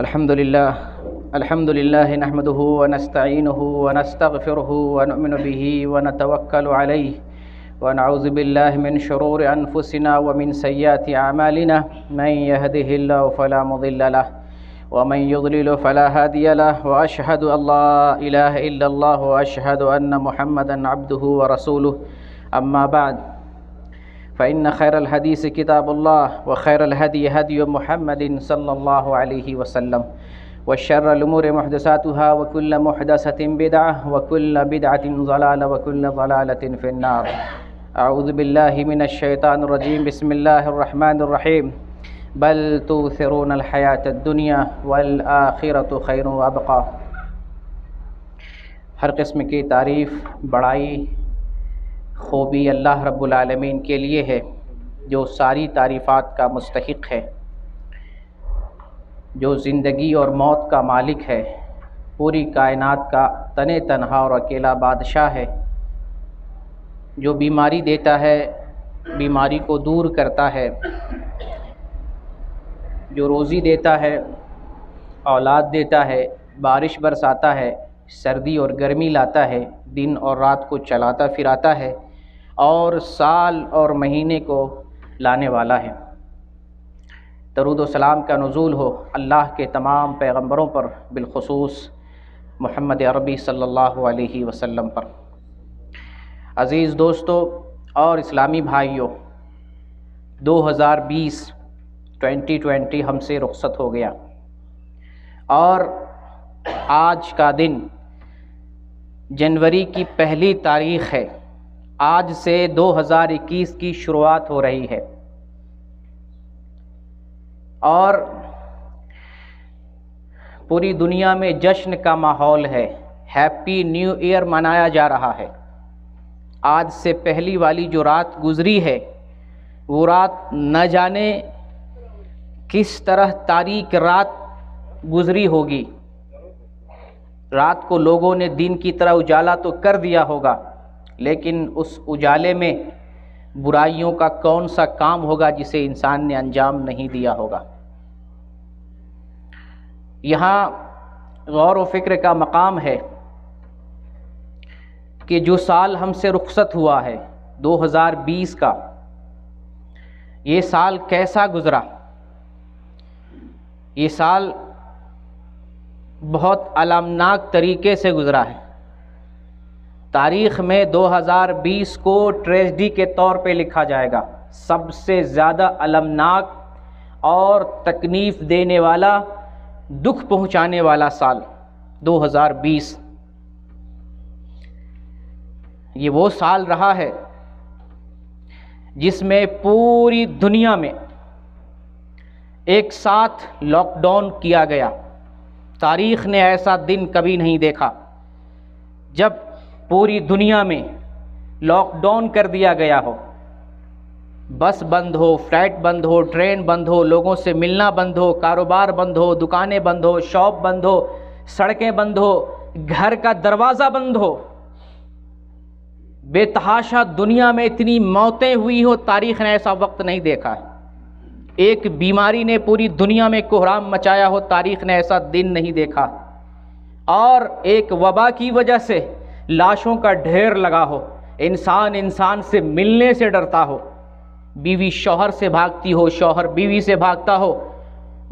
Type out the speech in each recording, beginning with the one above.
الحمد لله نحمده ونستعينه ونستغفره ونؤمن به ونتوكل عليه ونعوذ بالله من شرور أنفسنا ومن سيئات أعمالنا من يهده الله فلا مضل له ومن يضلل فلا هادي له وأشهد أن لا إله إلا الله وأشهد أن محمدا عبده ورسوله أما بعد فإن خير الحديث كتاب الله وخير الهدي هدي محمد صلى الله عليه وسلم وشر الأمور محدثاتها وكل محدثة بدعة وكل بدعة ضلالة وكل ضلالة في النار. أعوذ بالله من الشيطان الرجيم. بسم الله الرحمن الرحيم. بل تؤثرون الحياة الدنيا والآخرة خير وأبقى. ہر قسم کی تعریف، بڑائی، خوبی اللہ رب العالمین کے لیے ہے جو ساری تعریفات کا مستحق ہے، جو زندگی اور موت کا مالک ہے، پوری کائنات کا تنے تنہا اور اکیلا بادشاہ ہے، جو بیماری دیتا ہے، بیماری کو دور کرتا ہے، جو روزی دیتا ہے، اولاد دیتا ہے، بارش برساتا ہے، سردی اور گرمی لاتا ہے، دن اور رات کو چلاتا پھراتا ہے اور سال اور مہینے کو لانے والا ہے۔ درود و سلام کا نزول ہو اللہ کے تمام پیغمبروں پر، بالخصوص محمد عربی صلی اللہ علیہ وسلم پر۔ عزیز دوستو اور اسلامی بھائیوں، 2020 ہم سے رخصت ہو گیا اور آج کا دن جنوری کی پہلی تاریخ ہے۔ آج سے 2021 کی شروعات ہو رہی ہے اور پوری دنیا میں جشن کا ماحول ہے، ہیپی نیو ایئر منایا جا رہا ہے۔ آج سے پہلی والی جو رات گزری ہے وہ رات نہ جانے کس طرح تاریک رات گزری ہوگی۔ رات کو لوگوں نے دن کی طرح اجالا تو کر دیا ہوگا، لیکن اس اجالے میں برائیوں کا کون سا کام ہوگا جسے انسان نے انجام نہیں دیا ہوگا۔ یہاں غور و فکر کا مقام ہے کہ جو سال ہم سے رخصت ہوا ہے 2020 کا، یہ سال کیسا گزرا؟ یہ سال بہت المناک طریقے سے گزرا ہے۔ تاریخ میں 2020 کو ٹریجڈی کے طور پہ لکھا جائے گا، سب سے زیادہ المناک اور تکلیف دینے والا، دکھ پہنچانے والا سال 2020۔ یہ وہ سال رہا ہے جس میں پوری دنیا میں ایک ساتھ لاک ڈاؤن کیا گیا۔ تاریخ نے ایسا دن کبھی نہیں دیکھا جب پوری دنیا میں لاک ڈاؤن کر دیا گیا ہو، بس بند ہو، فلائٹ بند ہو، ٹرین بند ہو، لوگوں سے ملنا بند ہو، کاروبار بند ہو، دکانیں بند ہو، شاپ بند ہو، سڑکیں بند ہو، گھر کا دروازہ بند ہو، بے تحاشا دنیا میں اتنی موتیں ہوئی ہو، تاریخ نے ایسا وقت نہیں دیکھا ہے۔ ایک بیماری نے پوری دنیا میں کوہرام مچایا ہو، تاریخ نے ایسا دن نہیں دیکھا، اور ایک وبا کی وجہ سے لاشوں کا ڈھیر لگا ہو، انسان سے ملنے سے ڈرتا ہو، بیوی شوہر سے بھاگتی ہو، شوہر بیوی سے بھاگتا ہو،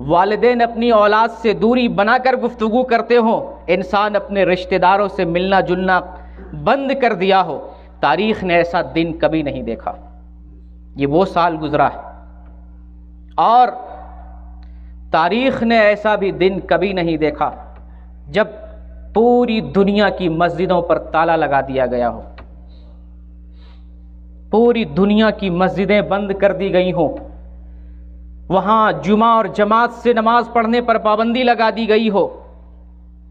والدین اپنی اولاد سے دوری بنا کر گفتگو کرتے ہوں، انسان اپنے رشتہ داروں سے ملنا جلنا بند کر دیا ہو۔ تاریخ نے ایسا دن کبھی نہیں دیکھا۔ یہ وہ سال گزرا ہے، اور تاریخ نے ایسا بھی دن کبھی نہیں دیکھا جب پوری دنیا کی مسجدوں پر تالا لگا دیا گیا ہو، پوری دنیا کی مسجدیں بند کر دی گئی ہوں، وہاں جمعہ اور جماعت سے نماز پڑھنے پر پابندی لگا دی گئی ہو۔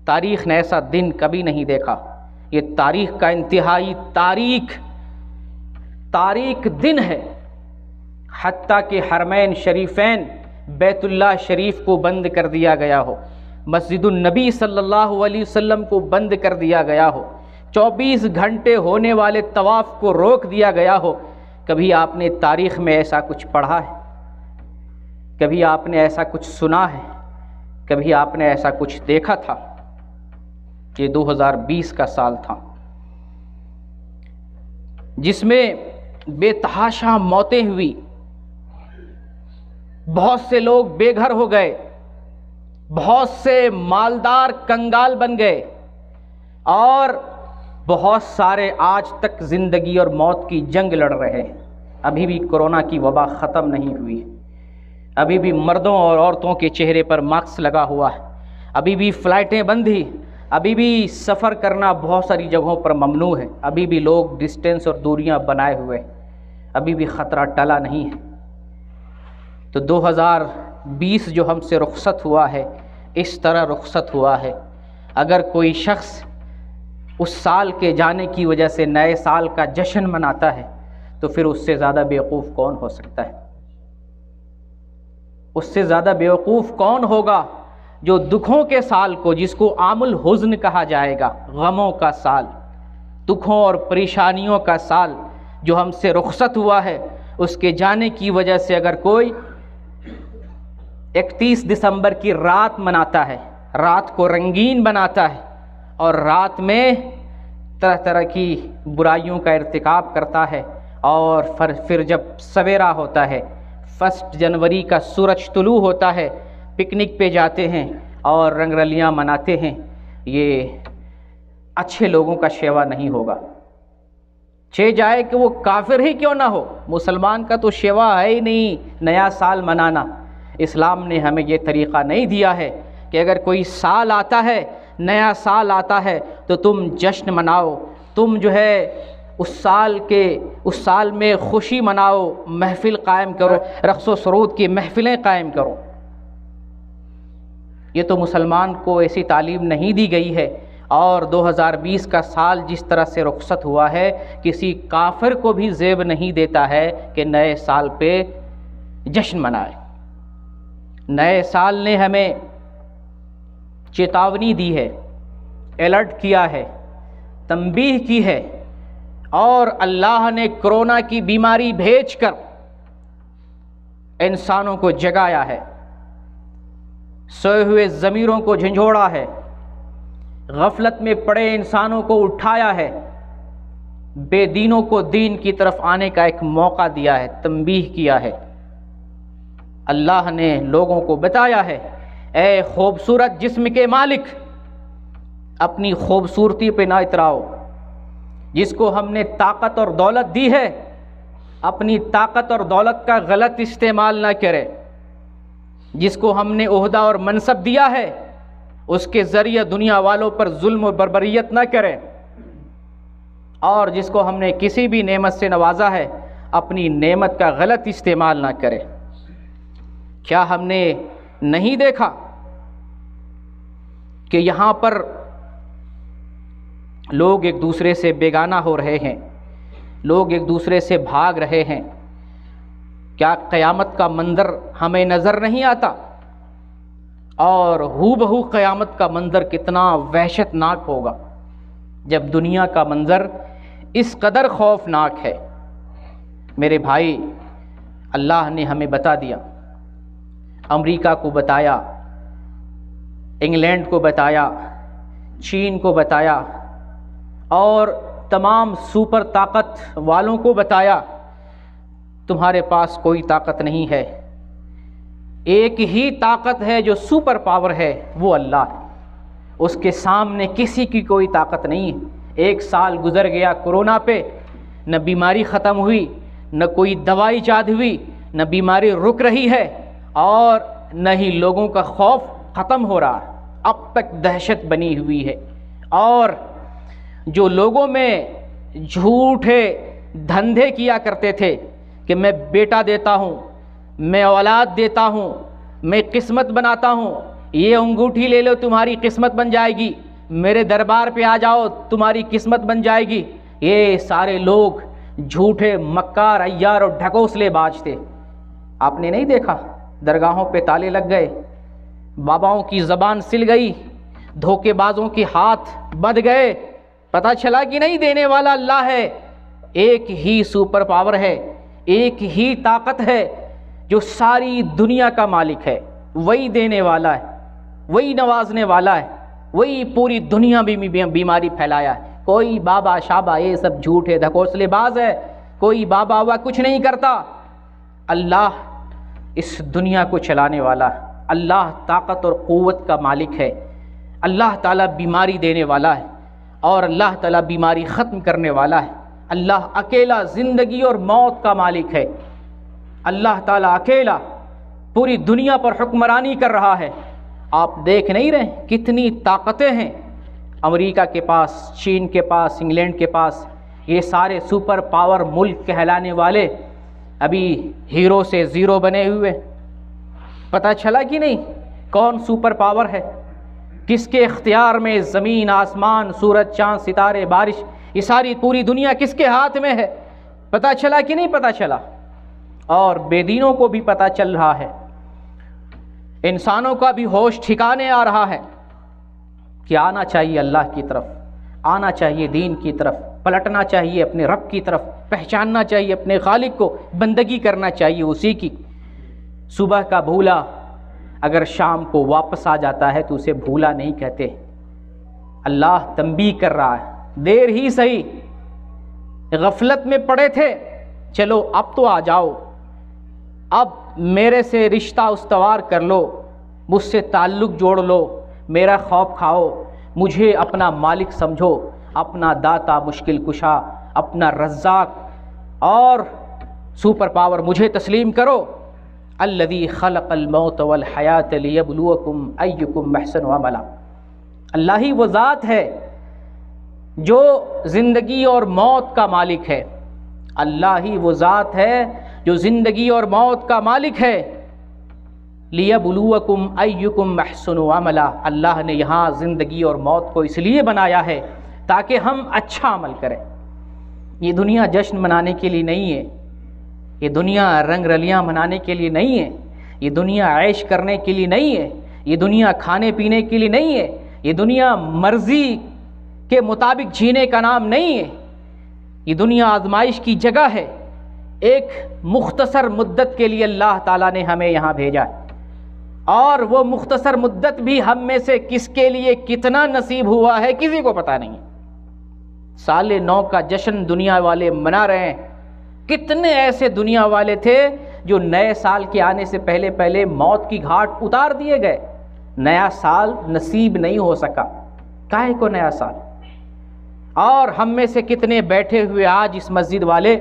تاریخ نے ایسا دن کبھی نہیں دیکھا۔ یہ تاریخ کا انتہائی تاریک دن ہے، حتیٰ کہ حرمین شریفین بیت اللہ شریف کو بند کر دیا گیا ہو، مسجد النبی صلی اللہ علیہ وسلم کو بند کر دیا گیا ہو، 24 گھنٹے ہونے والے طواف کو روک دیا گیا ہو۔ کبھی آپ نے تاریخ میں ایسا کچھ پڑھا ہے؟ کبھی آپ نے ایسا کچھ سنا ہے؟ کبھی آپ نے ایسا کچھ دیکھا تھا؟ یہ 2020 کا سال تھا جس میں بے تحاشا موتیں ہوئی، بہت سے لوگ بے گھر ہو گئے، بہت سے مالدار کنگال بن گئے، اور بہت سارے آج تک زندگی اور موت کی جنگ لڑ رہے ہیں۔ ابھی بھی کورونا کی وبا ختم نہیں ہوئی، ابھی بھی مردوں اور عورتوں کے چہرے پر ماسک لگا ہوا ہے، ابھی بھی فلائٹیں بند ہیں، ابھی بھی سفر کرنا بہت ساری جگہوں پر ممنوع ہے، ابھی بھی لوگ ڈسٹینس اور دوریاں بنائے ہوئے ہیں، ابھی بھی خطرہ ٹلا نہیں ہے۔ تو 2020 جو ہم سے رخصت ہوا ہے، اس طرح رخصت ہوا ہے۔ اگر کوئی شخص اس سال کے جانے کی وجہ سے نئے سال کا جشن مناتا ہے تو پھر اس سے زیادہ بیوقوف کون ہو سکتا ہے؟ اس سے زیادہ بیوقوف کون ہوگا جو دکھوں کے سال کو، جس کو عام الحزن کہا جائے گا، غموں کا سال، دکھوں اور پریشانیوں کا سال جو ہم سے رخصت ہوا ہے، اس کے جانے کی وجہ سے اگر کوئی 31 دسمبر کی رات مناتا ہے، رات کو رنگین بناتا ہے اور رات میں طرح طرح کی برائیوں کا ارتکاب کرتا ہے، اور پھر جب سویرا ہوتا ہے، 1 جنوری کا سورج طلوع ہوتا ہے، پکنک پہ جاتے ہیں اور رنگ رلیاں مناتے ہیں، یہ اچھے لوگوں کا شیوا نہیں ہوگا۔ جائے کہ وہ کافر ہی کیوں نہ ہو، مسلمان کا تو شیوا ہے ہی نہیں نیا سال منانا۔ اسلام نے ہمیں یہ طریقہ نہیں دیا ہے کہ اگر کوئی سال آتا ہے، نیا سال آتا ہے تو تم جشن مناؤ، تم جو ہے اس سال میں خوشی مناؤ، محفل قائم کرو، رقص و سرود کی محفلیں قائم کرو۔ یہ تو مسلمان کو ایسی تعلیم نہیں دی گئی ہے، اور 2020 کا سال جس طرح سے رخصت ہوا ہے، کسی کافر کو بھی زیب نہیں دیتا ہے کہ نئے سال پہ جشن منائے۔ نئے سال نے ہمیں چیتاونی دی ہے، الرٹ کیا ہے، تنبیہ کی ہے، اور اللہ نے کرونا کی بیماری بھیج کر انسانوں کو جگایا ہے، سوئے ہوئے ضمیروں کو جھنجھوڑا ہے، غفلت میں پڑے انسانوں کو اٹھایا ہے، بے دینوں کو دین کی طرف آنے کا ایک موقع دیا ہے، تنبیہ کیا ہے۔ اللہ نے لوگوں کو بتایا ہے، اے خوبصورت جسم کے مالک، اپنی خوبصورتی پہ نہ اتراؤ، جس کو ہم نے طاقت اور دولت دی ہے، اپنی طاقت اور دولت کا غلط استعمال نہ کرے۔ جس کو ہم نے عہدہ اور منصب دیا ہے، اس کے ذریعے دنیا والوں پر ظلم و بربریت نہ کرے، اور جس کو ہم نے کسی بھی نعمت سے نوازا ہے، اپنی نعمت کا غلط استعمال نہ کرے۔ کیا ہم نے نہیں دیکھا کہ یہاں پر لوگ ایک دوسرے سے بیگانہ ہو رہے ہیں، لوگ ایک دوسرے سے بھاگ رہے ہیں؟ کیا قیامت کا منظر ہمیں نظر نہیں آتا؟ اور ہو بہو قیامت کا منظر کتنا وحشت ناک ہوگا جب دنیا کا منظر اس قدر خوفناک ہے۔ میرے بھائی، اللہ نے ہمیں بتا دیا، امریکہ کو بتایا، انگلینڈ کو بتایا، چین کو بتایا، اور تمام سپر طاقت والوں کو بتایا، تمہارے پاس کوئی طاقت نہیں ہے، ایک ہی طاقت ہے جو سپر پاور ہے، وہ اللہ ہے، اس کے سامنے کسی کی کوئی طاقت نہیں ہے۔ 1 سال گزر گیا کورونا پہ، نہ بیماری ختم ہوئی، نہ کوئی دوائی ایجاد ہوئی، نہ بیماری رک رہی ہے، اور نہ ہی لوگوں کا خوف ختم ہو رہا ہے، اب تک دہشت بنی ہوئی ہے۔ اور جو لوگوں میں جھوٹے دھندے کیا کرتے تھے کہ میں بیٹا دیتا ہوں، میں اولاد دیتا ہوں، میں قسمت بناتا ہوں، یہ انگوٹھی لے لو تمہاری قسمت بن جائے گی، میرے دربار پہ آ جاؤ تمہاری قسمت بن جائے گی، یہ سارے لوگ جھوٹے مکار عیار اور ڈھکوسلے باز تھے۔ آپ نے نہیں دیکھا درگاہوں پہ تالے لگ گئے، باباؤں کی زبان سل گئی، دھوکے بازوں کے ہاتھ بندھ گئے، پتہ چلا کہ نہیں دینے والا اللہ ہے، ایک ہی سپر پاور ہے، ایک ہی طاقت ہے جو ساری دنیا کا مالک ہے، وہی دینے والا ہے۔ وہی نوازنے والا ہے، وہی پوری دنیا میں بیماری پھیلایا ہے۔ کوئی بابا شابا یہ سب جھوٹ ہے، دھکوسلے باز ہے، کوئی بابا ہوا کچھ نہیں کرتا۔ اللہ اس دنیا کو چلانے والا ہے، اللہ طاقت اور قوت کا مالک ہے، اللہ تعالیٰ بیماری دینے والا ہے اور اللہ تعالیٰ بیماری ختم کرنے والا ہے۔ اللہ اکیلا زندگی اور موت کا مالک ہے، اللہ تعالیٰ اکیلا پوری دنیا پر حکمرانی کر رہا ہے۔ آپ دیکھ نہیں رہے کتنی طاقتیں ہیں امریکہ کے پاس، چین کے پاس، انگلینڈ کے پاس، یہ سارے سپر پاور ملک کہلانے والے ابھی ہیرو سے زیرو بنے ہوئے۔ پتہ چلا کہ نہیں کون سپر پاور ہے، کس کے اختیار میں زمین آسمان سورج چاند ستارے بارش، یہ ساری پوری دنیا کس کے ہاتھ میں ہے؟ پتہ چلا کہ نہیں پتہ چلا؟ اور بے دینوں کو بھی پتہ چل رہا ہے، انسانوں کا بھی ہوش ٹھکانے آ رہا ہے کہ آنا چاہیے اللہ کی طرف، آنا چاہیے دین کی طرف، پلٹنا چاہیے اپنے رب کی طرف، پہچاننا چاہیے اپنے خالق کو، بندگی کرنا چاہیے اسی کی۔ صبح کا بھولا اگر شام کو واپس آ جاتا ہے تو اسے بھولا نہیں کہتے۔ اللہ تنبیہ کر رہا ہے، دیر ہی صحیح، غفلت میں پڑے تھے، چلو اب تو آ جاؤ، اب میرے سے رشتہ استوار کر لو، مجھ سے تعلق جوڑ لو، میرا خوف کھاؤ، مجھے اپنا مالک سمجھو، اپنا داتا مشکل کشا، اپنا رزاق اور سپر پاور مجھے تسلیم کرو۔ الذی خلق الموت والحیات لیبلوکم ایکم احسن عملا، اللہ ہی وہ ذات ہے جو زندگی اور موت کا مالک ہے، اللہ ہی وہ ذات ہے جو زندگی اور موت کا مالک ہے۔ لیبلوکم ایکم احسن عملا، اللہ نے یہاں زندگی اور موت کو اس لیے بنایا ہے تاکہ ہم اچھا عمل کریں۔ یہ دنیا جشن منانے کے لیے نہیں ہے، یہ دنیا رنگ رلیاں منانے کے لیے نہیں ہے، یہ دنیا عیش کرنے کے لیے نہیں ہے، یہ دنیا کھانے پینے کے لیے نہیں ہے، یہ دنیا مرضی کے مطابق جینے کا نام نہیں ہے، یہ دنیا آزمائش کی جگہ ہے۔ ایک مختصر مدت کے لیے اللہ تعالیٰ نے ہمیں یہاں بھیجا ہے، اور وہ مختصر مدت بھی ہم میں سے کس کے لیے کتنا نصیب ہوا ہے کسی کو پتہ نہیں۔ سال نو کا جشن دنیا والے منا رہے ہیں، کتنے ایسے دنیا والے تھے جو نئے سال کے آنے سے پہلے پہلے موت کی گھاٹ اتار دیے گئے، نیا سال نصیب نہیں ہو سکا، کاہے کو نیا سال۔ اور ہم میں سے کتنے بیٹھے ہوئے آج اس مسجد والے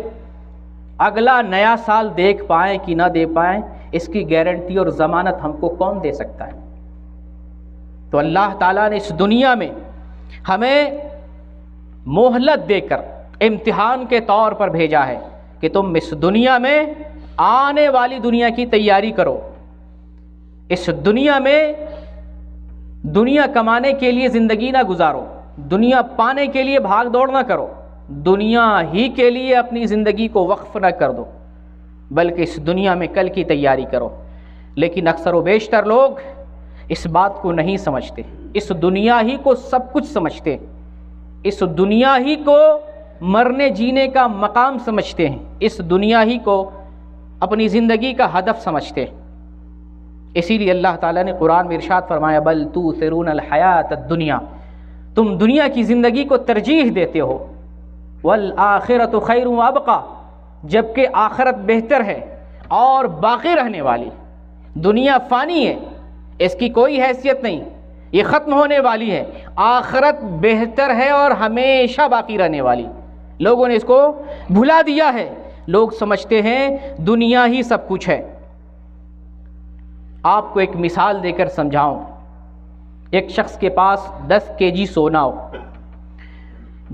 اگلا نیا سال دیکھ پائیں کہ نہ دے پائیں، اس کی گارنٹی اور ضمانت ہم کو کون دے سکتا ہے؟ تو اللہ تعالیٰ نے اس دنیا میں ہمیں مہلت دے کر امتحان کے طور پر بھیجا ہے کہ تم اس دنیا میں آنے والی دنیا کی تیاری کرو، اس دنیا میں دنیا کمانے کے لیے زندگی نہ گزارو، دنیا پانے کے لیے بھاگ دوڑ نہ کرو، دنیا ہی کے لیے اپنی زندگی کو وقف نہ کر دو، بلکہ اس دنیا میں کل کی تیاری کرو۔ لیکن اکثر و بیشتر لوگ اس بات کو نہیں سمجھتے، اس دنیا ہی کو سب کچھ سمجھتے، اس دنیا ہی کو مرنے جینے کا مقام سمجھتے ہیں، اس دنیا ہی کو اپنی زندگی کا ہدف سمجھتے ہیں۔ اسی لیے اللہ تعالیٰ نے قرآن میں ارشاد فرمایا بل تؤثرون الحیات الدنیا، تم دنیا کی زندگی کو ترجیح دیتے ہو، والآخرۃ خیر وابقی، جبکہ آخرت بہتر ہے اور باقی رہنے والی۔ دنیا فانی ہے، اس کی کوئی حیثیت نہیں، یہ ختم ہونے والی ہے، آخرت بہتر ہے اور ہمیشہ باقی رہنے والی۔ لوگوں نے اس کو بھلا دیا ہے، لوگ سمجھتے ہیں دنیا ہی سب کچھ ہے۔ آپ کو ایک مثال دے کر سمجھاؤں، ایک شخص کے پاس 10 kg سونا ہو،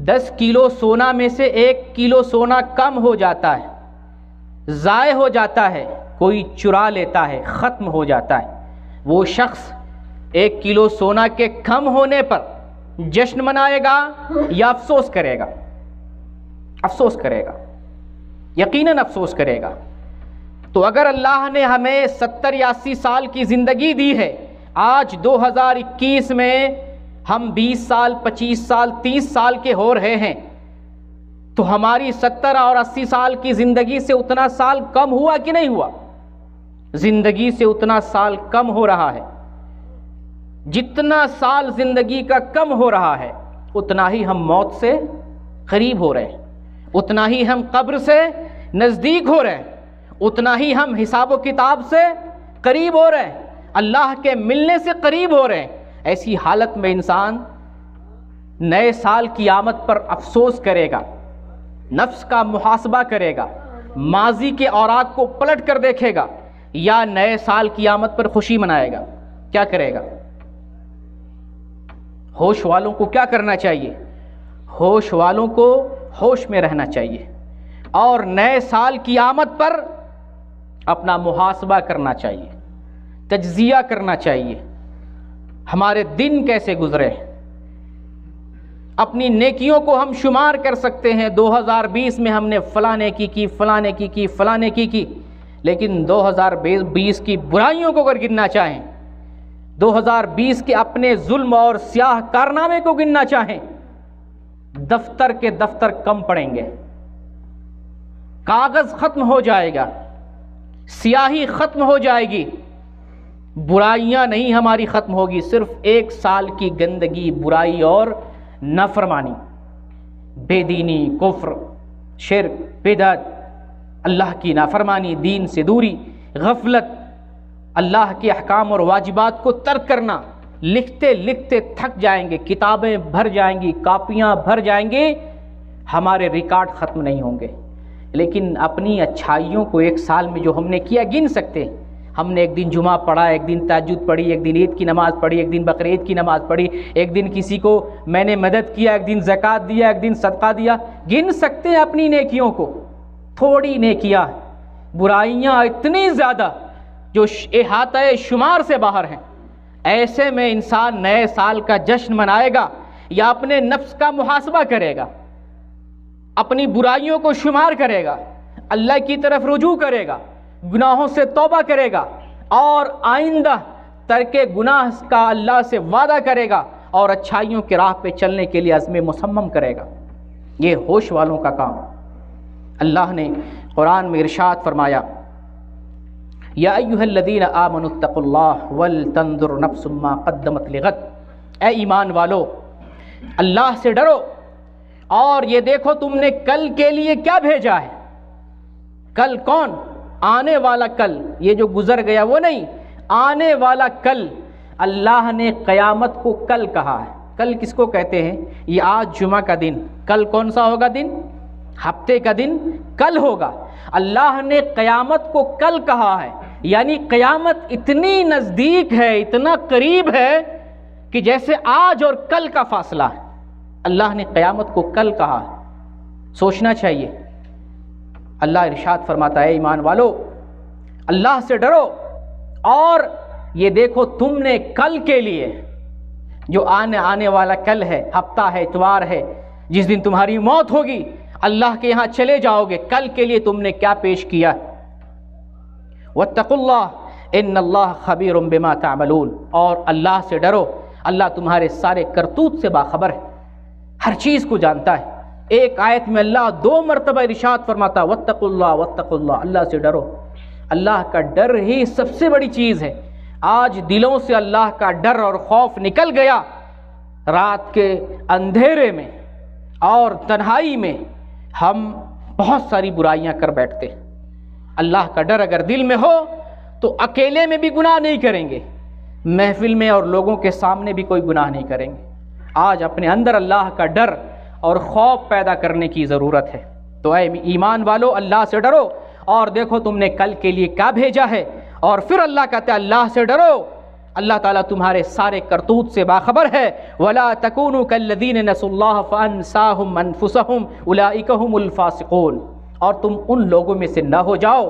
10 کلو سونا میں سے 1 کلو سونا کم ہو جاتا ہے، ضائع ہو جاتا ہے، کوئی چرا لیتا ہے، ختم ہو جاتا ہے، وہ شخص 1 کلو سونا کے کم ہونے پر جشن منائے گا یا افسوس کرے گا؟ افسوس کرے گا، یقیناً افسوس کرے گا۔ تو اگر اللہ نے ہمیں 70 یا 80 سال کی زندگی دی ہے، آج 2021 میں ہم 20 سال 25 سال 30 سال کے ہو رہے ہیں، تو ہماری 70 اور 80 سال کی زندگی سے اتنا سال کم ہوا کہ نہیں ہوا؟ زندگی سے اتنا سال کم ہو رہا ہے۔ جتنا سال زندگی کا کم ہو رہا ہے اتنا ہی ہم موت سے قریب ہو رہے ہیں، اتنا ہی ہم قبر سے نزدیک ہو رہے ہیں، اتنا ہی ہم حساب و کتاب سے قریب ہو رہے ہیں، اللہ کے ملنے سے قریب ہو رہے ہیں۔ ایسی حالت میں انسان نئے سال کی آمد پر افسوس کرے گا، نفس کا محاسبہ کرے گا، ماضی کے اوراق کو پلٹ کر دیکھے گا، یا نئے سال کی آمد پر خوشی منائے گا؟ کیا کرے گا؟ ہوش والوں کو کیا کرنا چاہیے؟ ہوش والوں کو ہوش میں رہنا چاہیے اور نئے سال کی آمد پر اپنا محاسبہ کرنا چاہیے، تجزیہ کرنا چاہیے، ہمارے دن کیسے گزرے۔ اپنی نیکیوں کو ہم شمار کر سکتے ہیں، 2020 میں ہم نے فلاں نیکی کی، فلاں نیکی کی، فلاں نیکی کی، لیکن 2020 کی برائیوں کو اگر گننا چاہیں، 2020 کے اپنے ظلم اور سیاہ کارنامے کو گننا چاہیں، دفتر کے دفتر کم پڑیں گے، کاغذ ختم ہو جائے گا، سیاہی ختم ہو جائے گی، برائیاں نہیں ہماری ختم ہوگی، صرف 1 سال کی گندگی، برائی اور نافرمانی، بے دینی، کفر، شرک، بدعت، اللہ کی نافرمانی، دین سے دوری، غفلت، اللہ کے احکام اور واجبات کو ترک کرنا، لکھتے لکھتے تھک جائیں گے، کتابیں بھر جائیں گی، کاپیاں بھر جائیں گے، ہمارے ریکارڈ ختم نہیں ہوں گے۔ لیکن اپنی اچھائیوں کو 1 سال میں جو ہم نے کیا گن سکتے ہیں۔ ہم نے ایک دن جمعہ پڑھا، ایک دن تہجد پڑھی، ایک دن عید کی نماز پڑھی، ایک دن بقرعید کی نماز پڑھی، ایک دن کسی کو میں نے مدد کیا، ایک دن زکوٰۃ دیا، ایک دن صدقہ دیا۔ گن سکتے ہیں اپنی نیکیوں کو؟ تھوڑی نیکیاں، برائیاں اتنی زیادہ جو احاطہ شمار سے باہر ہیں۔ ایسے میں انسان نئے سال کا جشن منائے گا یا اپنے نفس کا محاسبہ کرے گا، اپنی برائیوں کو شمار کرے گا، اللہ کی طرف رجوع کرے گا، گناہوں سے توبہ کرے گا اور آئندہ ترک گناہ کا اللہ سے وعدہ کرے گا اور اچھائیوں کی راہ پہ چلنے کے لیے عزم مصمم کرے گا۔ یہ ہوش والوں کا کام۔ اللہ نے قرآن میں ارشاد فرمایا، یا ایھا الذین آمنوا اتقوا اللہ ولتنظر نفس ما قدمت لغد، اے ایمان والو اللہ سے ڈرو اور یہ دیکھو تم نے کل کے لیے کیا بھیجا ہے۔ کل کون؟ آنے والا کل، یہ جو گزر گیا وہ نہیں، آنے والا کل۔ اللہ نے قیامت کو کل کہا ہے۔ کل کس کو کہتے ہیں؟ یہ آج جمعہ کا دن، کل کون سا ہوگا دن؟ ہفتے کا دن کل ہوگا۔ اللہ نے قیامت کو کل کہا ہے، یعنی قیامت اتنی نزدیک ہے، اتنا قریب ہے کہ جیسے آج اور کل کا فاصلہ ہے۔ اللہ نے قیامت کو کل کہا ہے، سوچنا چاہیے۔ اللہ ارشاد فرماتا ہے، ایمان والو اللہ سے ڈرو اور یہ دیکھو تم نے کل کے لیے، جو آنے والا کل ہے، ہفتہ ہے، اتوار ہے، جس دن تمہاری موت ہوگی، اللہ کے یہاں چلے جاؤ گے، کل کے لیے تم نے کیا پیش کیا۔ واتقوا اللہ ان اللہ خبیر بما تعملون، اور اللہ سے ڈرو، اللہ تمہارے سارے کرتوت سے باخبر ہے، ہر چیز کو جانتا ہے۔ ایک آیت میں اللہ 2 مرتبہ ارشاد فرماتا واتقوا اللہ واتقوا اللہ، اللہ سے ڈرو۔ اللہ کا ڈر ہی سب سے بڑی چیز ہے۔ آج دلوں سے اللہ کا ڈر اور خوف نکل گیا، رات کے اندھیرے میں اور تنہائی میں ہم بہت ساری برائیاں کر بیٹھتے ہیں۔ اللہ کا ڈر اگر دل میں ہو تو اکیلے میں بھی گناہ نہیں کریں گے، محفل میں اور لوگوں کے سامنے بھی کوئی گناہ نہیں کریں گے۔ آج اپنے اندر اللہ کا ڈر اور خوف پیدا کرنے کی ضرورت ہے۔ تو اے ایمان والو اللہ سے ڈرو اور دیکھو تم نے کل کے لیے کیا بھیجا ہے، اور پھر اللہ کہتا ہے اللہ سے ڈرو، اللہ تعالیٰ تمہارے سارے کرتوت سے باخبر ہے۔ وَلَا تَكُونُوا كَالَّذِينَ نَسُوا اللَّهَ فَأَنسَاهُمْ أَنفُسَهُمْ أُولَٰئِكَ هُمُ الْفَاسِقُونَ، اور تم ان لوگوں میں سے نہ ہو جاؤ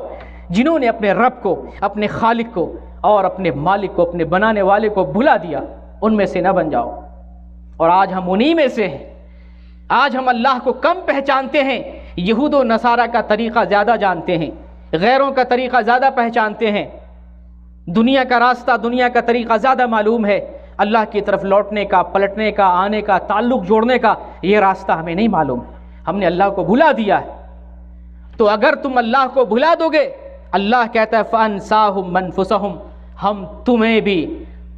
جنہوں نے اپنے رب کو، اپنے خالق کو اور اپنے مالک کو، اپنے بنانے والے کو بھلا دیا، ان میں سے نہ بن جاؤ۔ اور آج ہم انہی میں سے ہیں۔ آج ہم اللہ کو کم پہچانتے ہیں، یہود و نصارہ کا طریقہ زیادہ جانتے ہیں، غیروں کا طریقہ زیادہ پہچانتے ہیں، دنیا کا راستہ، دنیا کا طریقہ زیادہ معلوم ہے، اللہ کی طرف لوٹنے کا، پلٹنے کا، آنے کا، تعلق جوڑنے کا یہ راستہ ہمیں نہیں معلوم، ہم نے اللہ کو بھلا دیا ہے۔ تو اگر تم اللہ کو بھلا دو گے، اللہ کہتا ہے فَأَنسَاهُمْ أَنفُسَهُمْ، ہم تمہیں بھی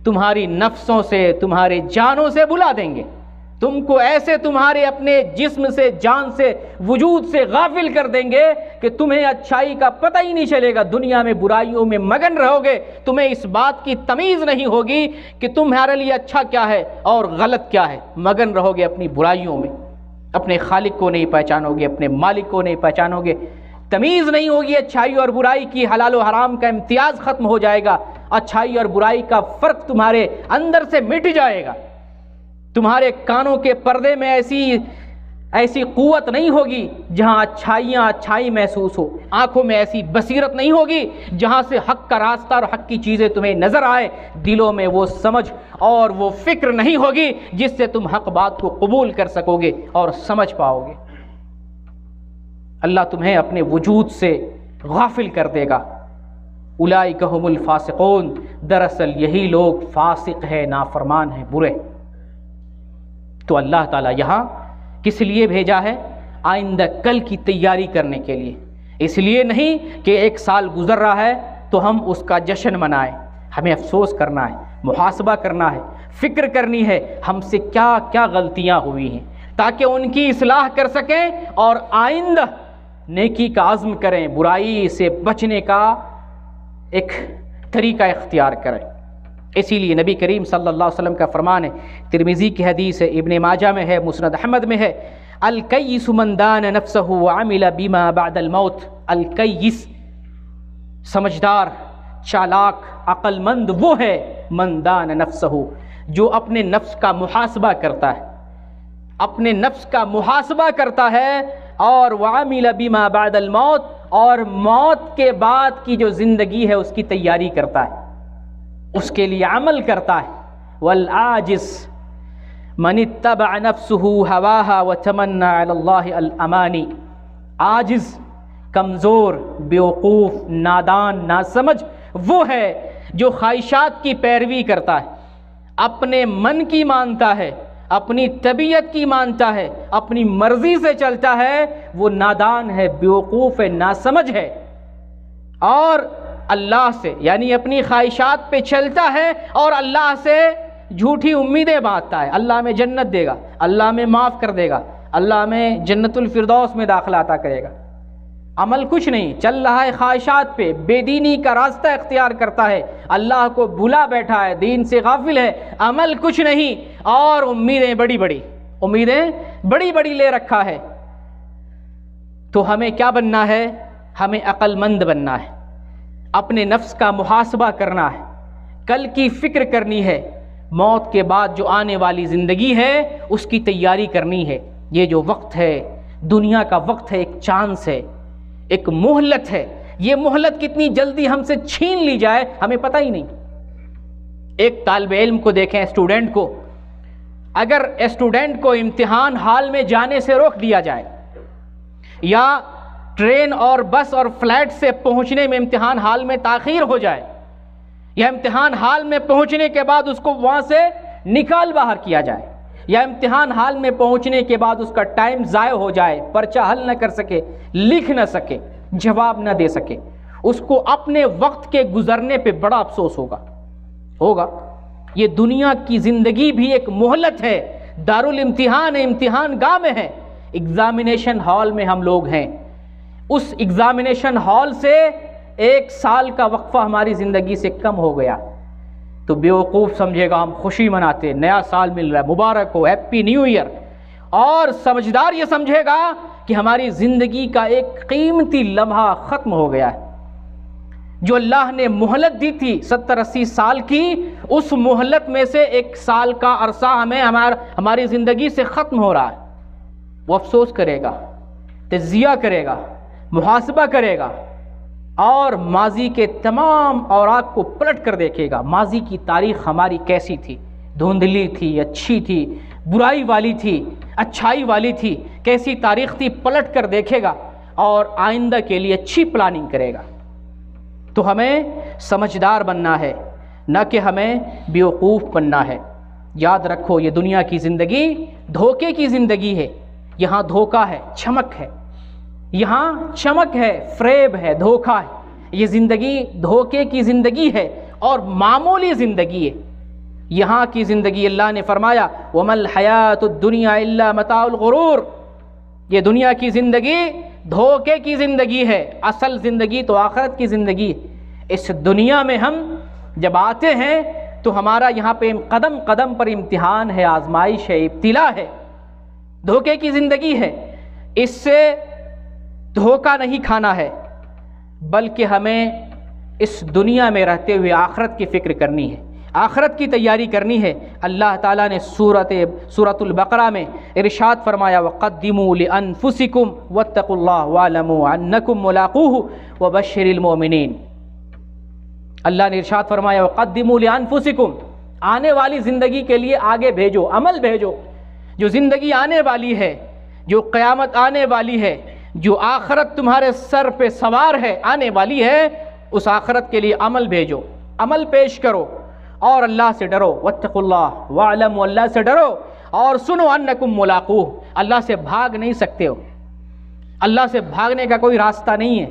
تمہاری نفسوں سے، تمہارے جانوں سے بلا دیں گے، تم کو ایسے تمہارے اپنے جسم سے، جان سے، وجود سے غافل کر دیں گے کہ تمہیں اچھائی کا پتہ ہی نہیں چلے گا، دنیا میں برائیوں میں مگن رہو گے، تمہیں اس بات کی تمیز نہیں ہوگی کہ تمہارے لیے اچھا کیا ہے اور غلط کیا ہے، مگن رہو گے اپنی برائیوں میں، اپنے خالق کو نہیں پہچانو گے، اپنے مالک کو نہیں پہچانو گے، تمیز نہیں ہوگی اچھائی اور برائی کی، حلال و حرام کا امتیاز ختم ہو جائے گا، اچھائی اور برائی کا فرق تمہارے اندر سے مٹ جائے گا، تمہارے کانوں کے پردے میں ایسی قوت نہیں ہوگی جہاں اچھائی محسوس ہو، آنکھوں میں ایسی بصیرت نہیں ہوگی جہاں سے حق کا راستہ اور حق کی چیزیں تمہیں نظر آئے، دلوں میں وہ سمجھ اور وہ فکر نہیں ہوگی جس سے تم حق بات کو قبول کر سکو گے اور سمجھ پاؤ گے۔ اللہ تمہیں اپنے وجود سے غافل کر دے گا۔ اولئک هم الفاسقون، دراصل یہی لوگ فاسق ہیں، نافرمان ہیں، برے۔ تو اللہ تعالیٰ یہاں کس لیے بھیجا ہے؟ آئندہ کل کی تیاری کرنے کے لیے، اس لیے نہیں کہ ایک سال گزر رہا ہے تو ہم اس کا جشن منائیں، ہمیں افسوس کرنا ہے، محاسبہ کرنا ہے، فکر کرنی ہے ہم سے کیا کیا غلطیاں ہوئی ہیں تاکہ ان کی اصلاح کر سکیں اور آئندہ نیکی کا عزم کریں، برائی سے بچنے کا ایک طریقہ اختیار کریں۔ اسی لیے نبی کریم صلی اللہ علیہ وسلم کا فرمان ہے، ترمذی کی حدیث ہے، ابن ماجہ میں ہے، مسند احمد میں ہے، الکیس من دان نفسہ وعمل بما بعد الموت۔ الکیس سمجھدار، چالاک، عقل مند وہ ہے من دان نفسہ جو اپنے نفس کا محاسبہ کرتا ہے، اپنے نفس کا محاسبہ کرتا ہے، اور وعمل بما بعد الموت، اور موت کے بعد کی جو زندگی ہے اس کی تیاری کرتا ہے، اس کے لیے عمل کرتا ہے۔ والعاجز من اتبع نفسه هواها وتمنى على الله الامانی۔ عاجز، کمزور، بیوقوف، نادان، ناسمجھ وہ ہے جو خواہشات کی پیروی کرتا ہے، اپنے من کی مانتا ہے، اپنی طبیعت کی مانتا ہے، اپنی مرضی سے چلتا ہے، وہ نادان ہے، بیوقوف ہے، ناسمجھ ہے، اور اللہ سے یعنی اپنی خواہشات پہ چلتا ہے اور اللہ سے جھوٹی امیدیں باندھتا ہے، اللہ میں جنت دے گا، اللہ میں معاف کر دے گا، اللہ میں جنت الفردوس میں داخلہ عطا کرے گا، عمل کچھ نہیں، چل رہا ہے خواہشات پہ، بے دینی کا راستہ اختیار کرتا ہے، اللہ کو بھلا بیٹھا ہے، دین سے غافل ہے، عمل کچھ نہیں، اور امیدیں بڑی بڑی لے رکھا ہے۔ تو ہمیں کیا بننا ہے؟ ہمیں عقل مند بننا ہے، اپنے نفس کا محاسبہ کرنا ہے، کل کی فکر کرنی ہے، موت کے بعد جو آنے والی زندگی ہے اس کی تیاری کرنی ہے۔ یہ جو وقت ہے، دنیا کا وقت ہے، ایک چانس ہے، ایک مہلت ہے، یہ مہلت کتنی جلدی ہم سے چھین لی جائے ہمیں پتہ ہی نہیں۔ ایک طالب علم کو دیکھیں، اسٹوڈنٹ کو، اگر اسٹوڈنٹ کو امتحان ہال میں جانے سے روک دیا جائے، یا ٹرین اور بس اور فلائٹ سے پہنچنے میں امتحان ہال میں تاخیر ہو جائے، یا امتحان ہال میں پہنچنے کے بعد اس کو وہاں سے نکال باہر کیا جائے، یا امتحان ہال میں پہنچنے کے بعد اس کا ٹائم ضائع ہو جائے، پرچہ حل نہ کر سکے، لکھ نہ سکے، جواب نہ دے سکے، اس کو اپنے وقت کے گزرنے پہ بڑا افسوس ہوگا۔ یہ دنیا کی زندگی بھی ایک مہلت ہے، دارالامتحان ہے، امتحان گاہ میں ہے، ایگزامینیشن ہال میں ہم لوگ ہیں، اس ایگزامینیشن ہال سے 1 سال کا وقفہ ہماری زندگی سے کم ہو گیا، تو بیوقوف سمجھے گا ہم خوشی مناتے، نیا سال مل رہا ہے، مبارک ہو، ہیپی نیو ایئر، اور سمجھدار یہ سمجھے گا کہ ہماری زندگی کا ایک قیمتی لمحہ ختم ہو گیا ہے، جو اللہ نے مہلت دی تھی 70-80 سال کی، اس مہلت میں سے 1 سال کا عرصہ ہماری زندگی سے ختم ہو رہا ہے۔ وہ افسوس کرے گا، تجزیہ کرے گا، محاسبہ کرے گا، اور ماضی کے تمام اوراق کو پلٹ کر دیکھے گا، ماضی کی تاریخ ہماری کیسی تھی، دھندلی تھی، اچھی تھی، برائی والی تھی، اچھائی والی تھی، کیسی تاریخ تھی، پلٹ کر دیکھے گا اور آئندہ کے لیے اچھی پلاننگ کرے گا۔ تو ہمیں سمجھدار بننا ہے، نہ کہ ہمیں بیوقوف بننا ہے۔ یاد رکھو، یہ دنیا کی زندگی دھوکے کی زندگی ہے، یہاں دھوکہ ہے، چمک ہے، یہاں چمک ہے، فریب ہے، دھوکہ ہے، یہ زندگی دھوکے کی زندگی ہے اور معمولی زندگی ہے۔ یہاں کی زندگی اللہ نے فرمایا وَمَا الْحَيَاةُ الدُّنْيَا إِلَّا مَتَاعُ الْغُرُورِ، یہ دنیا کی زندگی دھوکے کی زندگی ہے، اصل زندگی تو آخرت کی زندگی ہے۔ اس دنیا میں ہم جب آتے ہیں تو ہمارا یہاں پہ قدم قدم پر امتحان ہے، آزمائش ہے، ابتلا ہے، دھوکے کی زندگی ہے۔ اس سے دھوکہ نہیں کھانا ہے، بلکہ ہمیں اس دنیا میں رہتے ہوئے آخرت کی فکر کرنی ہے، آخرت کی تیاری کرنی ہے۔ اللہ تعالیٰ نے سورۃ البقرہ میں ارشاد فرمایا وَقَدِّمُوا لِأَنفُسِكُمْ وَاتَّقُوا اللَّهَ وَاعْلَمُوا أَنَّكُمْ مُلَاقُوهُ وَبَشِّرِ الْمُؤْمِنِينَ۔ اللہ نے ارشاد فرمایا وَقَدِّمُوا لِأَنفُسِكُمْ، آنے والی زندگی کے لیے آگے بھیجو، عمل بھیجو۔ جو زندگی آنے والی ہے، جو قیامت آنے والی ہے، جو آخرت تمہارے سر پہ سوار ہے، آنے والی ہے، اس آخرت کے لیے عمل بھیجو، عمل پیش کرو اور اللہ سے ڈرو۔ واتقوا اللہ واعلموا، اللہ سے ڈرو اور سنو انکم ملاقوہ، اللہ سے بھاگ نہیں سکتے ہو، اللہ سے بھاگنے کا کوئی راستہ نہیں ہے،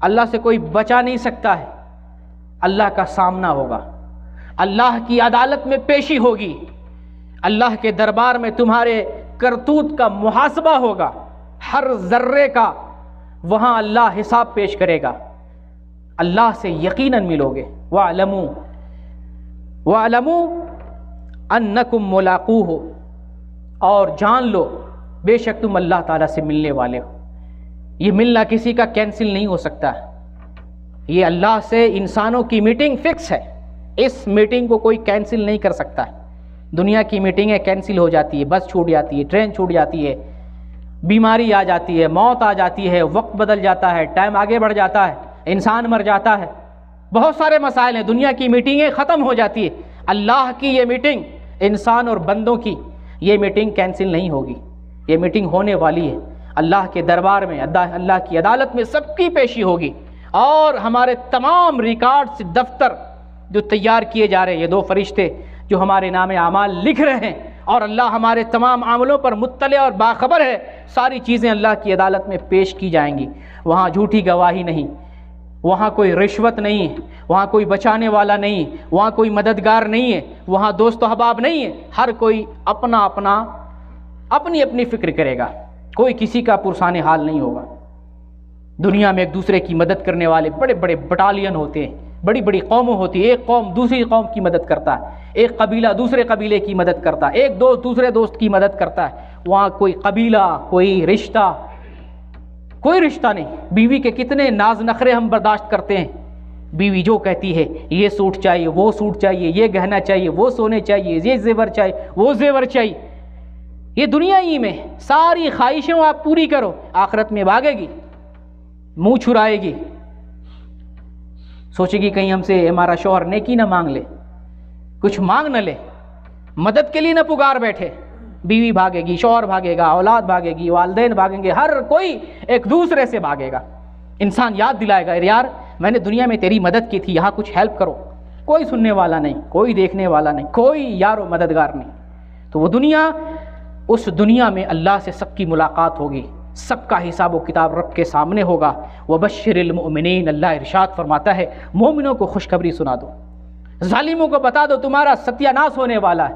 اللہ سے کوئی بچا نہیں سکتا ہے، اللہ کا سامنا ہوگا، اللہ کی عدالت میں پیشی ہوگی، اللہ کے دربار میں تمہارے کرتوت کا محاسبہ ہوگا، ہر ذرے کا وہاں اللہ حساب پیش کرے گا، اللہ سے یقیناً ملو گے۔ وَاعْلَمُوا أَنَّكُمْ مُلَاقُوهُ، اور جان لو بے شک تم اللہ تعالیٰ سے ملنے والے ہو۔ یہ ملنا کسی کا کینسل نہیں ہو سکتا، یہ اللہ سے انسانوں کی میٹنگ فکس ہے، اس میٹنگ کو کوئی کینسل نہیں کر سکتا۔ دنیا کی میٹنگیں کینسل ہو جاتی ہے، بس چھوٹ جاتی ہے، ٹرین چھوٹ جاتی ہے، بیماری آ جاتی ہے، موت آ جاتی ہے، وقت بدل جاتا ہے، ٹائم آگے بڑھ جاتا ہے، انسان مر جاتا ہے، بہت سارے مسائل ہیں، دنیا کی میٹنگیں ختم ہو جاتی ہے۔ اللہ کی یہ میٹنگ، انسان اور بندوں کی یہ میٹنگ کینسل نہیں ہوگی، یہ میٹنگ ہونے والی ہے، اللہ کے دربار میں، اللہ کی عدالت میں سب کی پیشی ہوگی، اور ہمارے تمام ریکارڈز دفتر جو تیار کیے جا رہے ہیں، یہ دو فرشتے جو ہمارے نام اعمال لکھ رہے ہیں، اور اللہ ہمارے تمام عملوں پر مطلع اور باخبر ہے، ساری چیزیں اللہ کی عدالت میں پیش کی جائیں گی۔ وہاں جھوٹی گواہی نہیں، وہاں کوئی رشوت نہیں ہے، وہاں کوئی بچانے والا نہیں ہے، وہاں کوئی مددگار نہیں ہے، وہاں دوست و احباب نہیں ہے، ہر کوئی اپنی اپنی فکر کرے گا، کوئی کسی کا پرسان حال نہیں ہوگا۔ دنیا میں ایک دوسرے کی مدد کرنے والے بڑے بڑے بٹالین ہوتے ہیں، بڑی بڑی قومیں ہوتی ہیں، ایک قوم دوسری قوم کی مدد کرتا ہے، ایک قبیلہ دوسرے قبیلے کی مدد کرتا ہے، ایک دوست دوسرے دوست کی مدد کرتا ہے۔ وہاں کوئی قبیلہ، کوئی رشتہ، کوئی رشتہ نہیں۔ بیوی کے کتنے ناز نخرے ہم برداشت کرتے ہیں، بیوی جو کہتی ہے یہ سوٹ چاہیے، وہ سوٹ چاہیے، یہ گہنا چاہیے، وہ سونے چاہیے، یہ زیور چاہیے، وہ زیور چاہیے، یہ دنیا ہی میں ساری خواہشیں آپ پوری کرو، آخرت میں بھاگے گی، منہ چھرائے گی، سوچے گی کہیں ہم سے ہمارا شوہر نیکی نہ مانگ لے، کچھ مانگ نہ لے، مدد کے لیے نہ پکار بیٹھے۔ بیوی بھاگے گی، شوہر بھاگے گا، اولاد بھاگے گی، والدین بھاگیں گے، ہر کوئی ایک دوسرے سے بھاگے گا۔ انسان یاد دلائے گا یار میں نے دنیا میں تیری مدد کی تھی، یہاں کچھ ہیلپ کرو، کوئی سننے والا نہیں، کوئی دیکھنے والا نہیں، کوئی یار و مددگار نہیں۔ تو وہ دنیا، اس دنیا میں اللہ سے سب کی ملاقات ہوگی، سب کا حساب و کتاب رب کے سامنے ہوگا۔ وَبَشِّرِ الْمُؤْمِنِينَ، اللہ ارشاد فرماتا ہے مومنوں کو خوشخبری سنا دو، ظالموں کو بتا دو تمہارا ستیہ ناش ہونے والا ہے،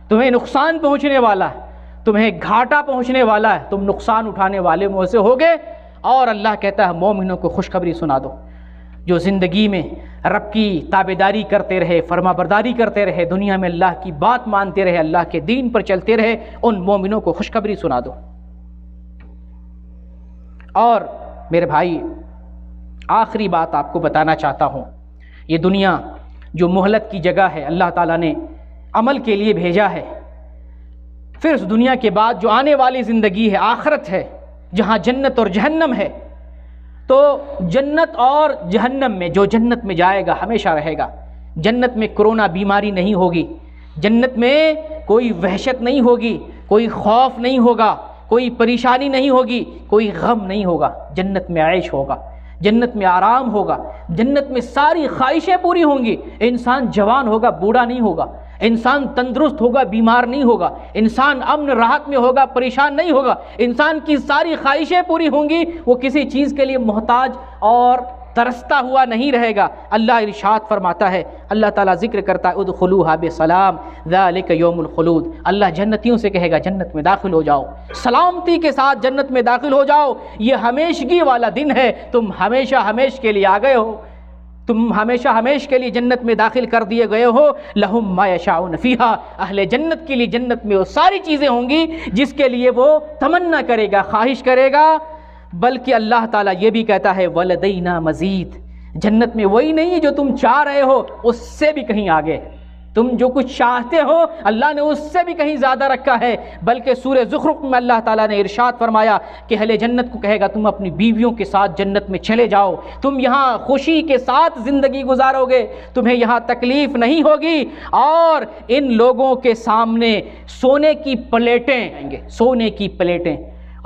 تمہیں نقصان پہنچنے والا ہے، تمہیں گھاٹا پہنچنے والا ہے، تم نقصان اٹھانے والے میں سے ہوگے۔ اور اللہ کہتا ہے مومنوں کو خوشخبری سنا دو، جو زندگی میں رب کی تابعداری کرتے رہے، فرما برداری کرتے رہے، دنیا میں اللہ کی بات مانتے رہے، اللہ کے دین پر چلتے رہے، ان مومنوں کو خوشخبری سنا دو۔ اور میرے بھائی آخری بات آپ کو بتانا چاہتا ہوں، یہ دنیا جو مہلت کی جگہ ہے، اللہ تعالیٰ نے عمل کے لیے بھیجا ہے، پھر اس دنیا کے بعد جو آنے والی زندگی ہے، آخرت ہے، جہاں جنت اور جہنم ہے، تو جنت اور جہنم میں جو جنت میں جائے گا ہمیشہ رہے گا۔ جنت میں کرونا بیماری نہیں ہوگی، جنت میں کوئی وحشت نہیں ہوگی، کوئی خوف نہیں ہوگا، کوئی پریشانی نہیں ہوگی، کوئی غم نہیں ہوگا، جنت میں عیش ہوگا، جنت میں آرام ہوگا، جنت میں ساری خواہشیں پوری ہوں گی، انسان جوان ہوگا، بوڑھا نہیں ہوگا، انسان تندرست ہوگا، بیمار نہیں ہوگا، انسان امن راحت میں ہوگا، پریشان نہیں ہوگا، انسان کی ساری خواہشیں پوری ہوں گی، وہ کسی چیز کے لیے محتاج اور ترستا ہوا نہیں رہے گا۔ اللہ ارشاد فرماتا ہے، اللہ تعالیٰ ذکر کرتا ہے ادخلوها بسلام ذالک یوم الخلود، اللہ جنتیوں سے کہے گا جنت میں داخل ہو جاؤ، سلامتی کے ساتھ جنت میں داخل ہو جاؤ، یہ ہمیشگی والا دن ہے، تم ہمیشہ ہمیش کے لیے آ گئے ہو، تم ہمیشہ ہمیش کے لیے جنت میں داخل کر دیے گئے ہو۔ لہم ما یشاؤون فیہا، اہل جنت کے لیے جنت میں وہ ساری چیزیں ہوں گی جس کے لیے وہ تمنا کرے گا، خواہش کرے گا۔ بلکہ اللہ تعالیٰ یہ بھی کہتا ہے ولدینا مزید، جنت میں وہی نہیں ہے جو تم چاہ رہے ہو، اس سے بھی کہیں آگے، تم جو کچھ چاہتے ہو اللہ نے اس سے بھی کہیں زیادہ رکھا ہے۔ بلکہ سورہ زخرف میں اللہ تعالیٰ نے ارشاد فرمایا کہ اہل جنت کو کہے گا تم اپنی بیویوں کے ساتھ جنت میں چلے جاؤ، تم یہاں خوشی کے ساتھ زندگی گزارو گے، تمہیں یہاں تکلیف نہیں ہوگی، اور ان لوگوں کے سامنے سونے کی پلیٹیں آئیں گے، سونے کی پلیٹیں،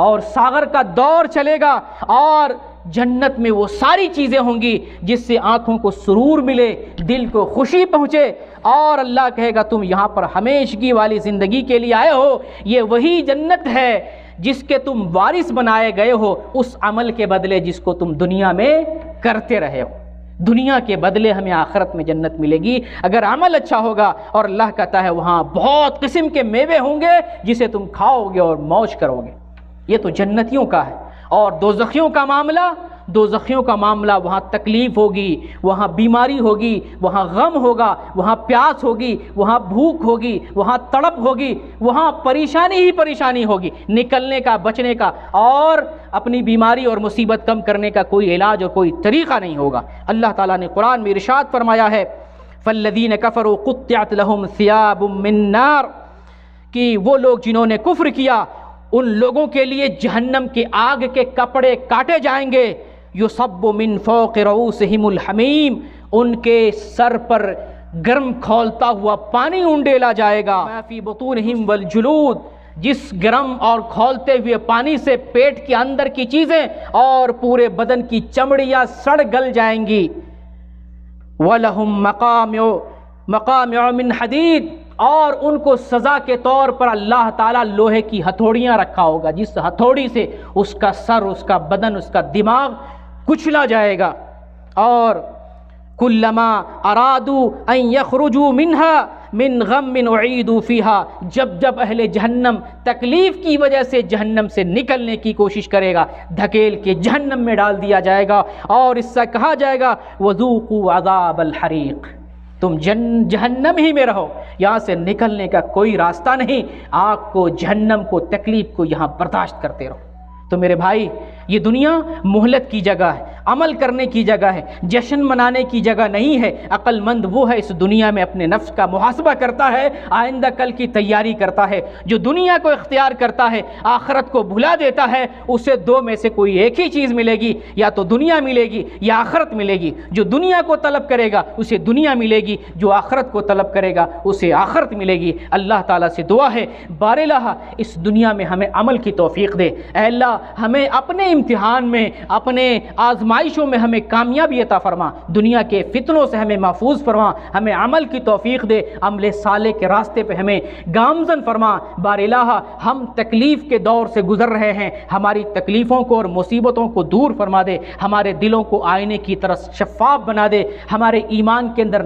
اور ساغر کا دور چلے گا، اور جنت میں وہ ساری چیزیں ہوں گی جس سے آنکھوں کو سرور ملے، دل کو خوشی پہنچے، اور اللہ کہے گا تم یہاں پر ہمیشگی والی زندگی کے لیے آئے ہو، یہ وہی جنت ہے جس کے تم وارث بنائے گئے ہو اس عمل کے بدلے جس کو تم دنیا میں کرتے رہے ہو۔ دنیا کے بدلے ہمیں آخرت میں جنت ملے گی اگر عمل اچھا ہوگا، اور اللہ کہتا ہے وہاں بہت قسم کے میوے ہوں گے جسے تم کھاؤ گے اور موج کرو گے۔ یہ تو جنتیوں کا ہے۔ اور دوزخیوں کا معاملہ، وہاں تکلیف ہوگی، وہاں بیماری ہوگی، وہاں غم ہوگا، وہاں پیاس ہوگی، وہاں بھوک ہوگی، وہاں تڑپ ہوگی، وہاں پریشانی ہی پریشانی ہوگی، نکلنے کا، بچنے کا، اور اپنی بیماری اور مصیبت کم کرنے کا کوئی علاج اور کوئی طریقہ نہیں ہوگا۔ اللہ تعالیٰ نے قرآن میں ارشاد فرمایا ہے فالذین کفروا قطعت لهم ثیاب من نار، کہ وہ لوگ جنہوں نے کفر کیا ان لوگوں کے لیے جہنم کے آگ کے کپڑے کاٹے جائیں گے، یصب من فوق رؤوسہم الحمیم، ان کے سر پر گرم کھولتا ہوا پانی انڈیلا جائے گا، ما فی بطونہم والجلود، جس گرم اور کھولتے ہوئے پانی سے پیٹ کے اندر کی چیزیں اور پورے بدن کی چمڑیاں سڑ گل جائیں گی، وَلَهُمْ مَقَامِعُ مِنْ حَدِيدٍ، اور ان کو سزا کے طور پر اللہ تعالیٰ لوہے کی ہتھوڑیاں رکھا ہوگا، جس ہتھوڑی سے اس کا سر، اس کا بدن، اس کا دماغ کچلا جائے گا۔ اور کلما ارادوا ان یخرجوا منها من غم اعیدوا فیها، جب اہل جہنم تکلیف کی وجہ سے جہنم سے نکلنے کی کوشش کرے گا، دھکیل کے جہنم میں ڈال دیا جائے گا، اور اس سے کہا جائے گا وذوقوا عذاب الحریق، تم جہنم ہی میں رہو، یہاں سے نکلنے کا کوئی راستہ نہیں، آگ کو، جہنم کو، تکلیف کو یہاں برداشت کرتے رہو۔ تو میرے بھائی، یہ دنیا مہلت کی جگہ ہے، عمل کرنے کی جگہ ہے، جشن منانے کی جگہ نہیں ہے۔ عقل مند وہ ہے اس دنیا میں اپنے نفس کا محاسبہ کرتا ہے، آئندہ کل کی تیاری کرتا ہے۔ جو دنیا کو اختیار کرتا ہے، آخرت کو بھلا دیتا ہے، اسے دو میں سے کوئی ایک ہی چیز ملے گی، یا تو دنیا ملے گی یا آخرت ملے گی۔ جو دنیا کو طلب کرے گا اسے دنیا ملے گی، جو آخرت کو طلب کرے گا اسے آخرت ملے گی۔ اللہ تعالیٰ سے دعا ہے بار الہ اس دنیا میں ہمیں عمل کی توفیق دے۔ اے اللہ، ہمیں اپنے امتحان میں، اپنے آزمائشوں میں ہمیں کامیابی عطا فرما، دنیا کے فتنوں سے ہمیں محفوظ فرما، ہمیں عمل کی توفیق دے، عمل صالح کے راستے پہ ہمیں گامزن فرما۔ بار الہ، ہم تکلیف کے دور سے گزر رہے ہیں، ہماری تکلیفوں کو اور مصیبتوں کو دور فرما دے، ہمارے دلوں کو آئینے کی طرح شفاف بنا دے، ہمارے ایمان کے اندر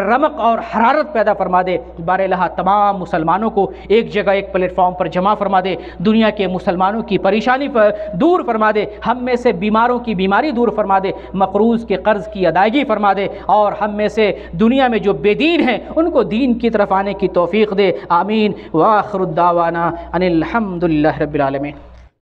رمق اور حرارت پیدا فرما دے۔ بار الہ، تمام مسلمانوں کو ایک جگہ، ایک پلیٹ فارم پر جمع فرما دے، دنیا کے مسلمانوں کی پریشانی دور فرما دے، ہم میں سے بیماروں کی بیماری دور فرما دے، مقروض کے قرض کی ادائیگی فرما دے، اور ہم میں سے دنیا میں جو بے دین ہیں ان کو دین کی طرف آنے کی توفیق دے۔ آمین۔ وآخر الدعوانا ان الحمد للہ رب العالمین۔